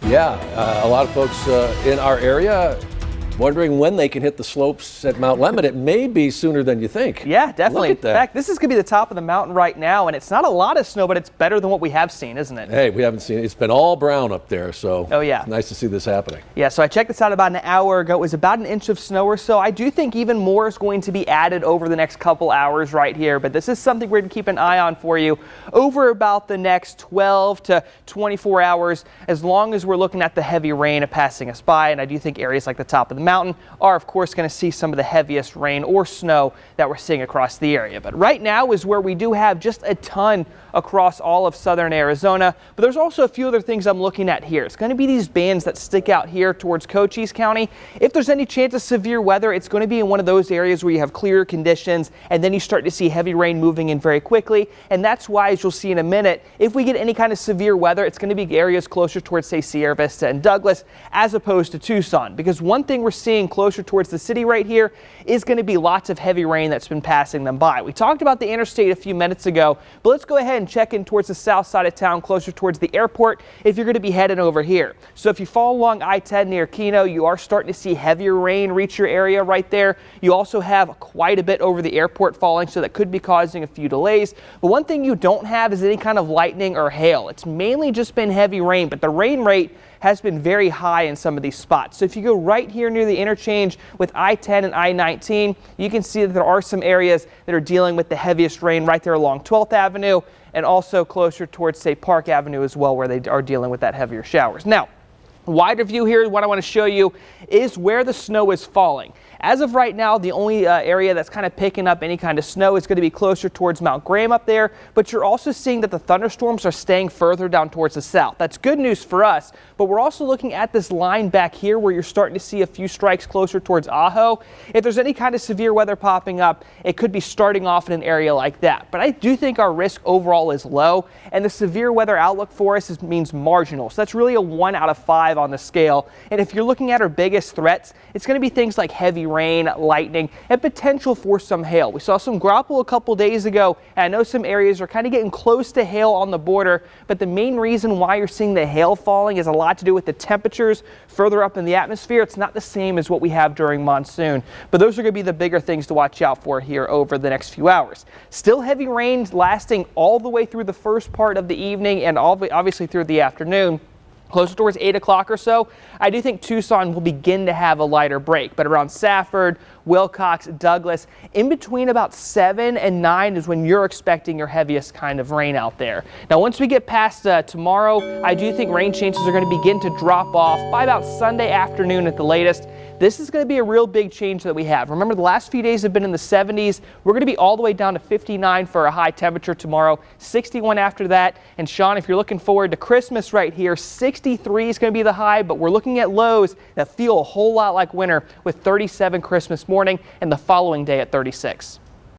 Yeah, a lot of folks in our area wondering when they can hit the slopes at Mount Lemmon. It may be sooner than you think. Yeah, definitely. Look at that. In fact, this is going to be the top of the mountain right now, and it's not a lot of snow, but it's better than what we have seen, isn't it? Hey, we haven't seen it. It's been all brown up there, so oh, yeah. It's nice to see this happening. Yeah, so I checked this out about an hour ago. It was about an inch of snow or so. I do think even more is going to be added over the next couple hours right here, but this is something we're going to keep an eye on for you over about the next 12 to 24 hours, as long as we're looking at the heavy rain passing us by. And I do think areas like the top of the mountain are, of course, going to see some of the heaviest rain or snow that we're seeing across the area. But right now is where we do have just a ton across all of southern Arizona. But there's also a few other things I'm looking at here. It's going to be these bands that stick out here towards Cochise County. If there's any chance of severe weather, it's going to be in one of those areas where you have clear conditions, and then you start to see heavy rain moving in very quickly. And that's why, as you'll see in a minute, if we get any kind of severe weather, it's going to be areas closer towards, say, Sierra Vista and Douglas, as opposed to Tucson. Because one thing we're seeing closer towards the city right here is going to be lots of heavy rain that's been passing them by. We talked about the interstate a few minutes ago, but let's go ahead and check in towards the south side of town, closer towards the airport, if you're going to be heading over here. So if you follow along I-10 near Keno, you are starting to see heavier rain reach your area right there. You also have quite a bit over the airport falling, so that could be causing a few delays. But one thing you don't have is any kind of lightning or hail. It's mainly just been heavy rain, but the rain rate has been very high in some of these spots. So if you go right here near the interchange with I-10 and I-19, you can see that there are some areas that are dealing with the heaviest rain right there along 12th Avenue and also closer towards, say, Park Avenue as well, where they are dealing with that heavier showers. Now, wider view here, what I want to show you is where the snow is falling. As of right now, the only area that's kind of picking up any kind of snow is going to be closer towards Mount Graham up there, but you're also seeing that the thunderstorms are staying further down towards the south. That's good news for us, but we're also looking at this line back here where you're starting to see a few strikes closer towards Ajo. If there's any kind of severe weather popping up, it could be starting off in an area like that. But I do think our risk overall is low, and the severe weather outlook for us means marginal. So that's really a 1 out of 5 on the scale. And if you're looking at our biggest threats, it's going to be things like heavy rain, lightning, and potential for some hail. We saw some graupel a couple days ago, and I know some areas are kind of getting close to hail on the border, but the main reason why you're seeing the hail falling is a lot to do with the temperatures further up in the atmosphere. It's not the same as what we have during monsoon, but those are going to be the bigger things to watch out for here over the next few hours. Still heavy rain lasting all the way through the first part of the evening and obviously through the afternoon. Closer towards 8 o'clock or so, I do think Tucson will begin to have a lighter break. But around Safford, Wilcox, Douglas, in between about 7 and 9 is when you're expecting your heaviest kind of rain out there. Now, once we get past tomorrow, I do think rain chances are going to begin to drop off by about Sunday afternoon at the latest. This is going to be a real big change that we have. Remember, the last few days have been in the 70s. We're going to be all the way down to 59 for a high temperature tomorrow, 61 after that. And Sean, if you're looking forward to Christmas right here, 63 is going to be the high, but we're looking at lows that feel a whole lot like winter with 37 Christmas morning and the following day at 36.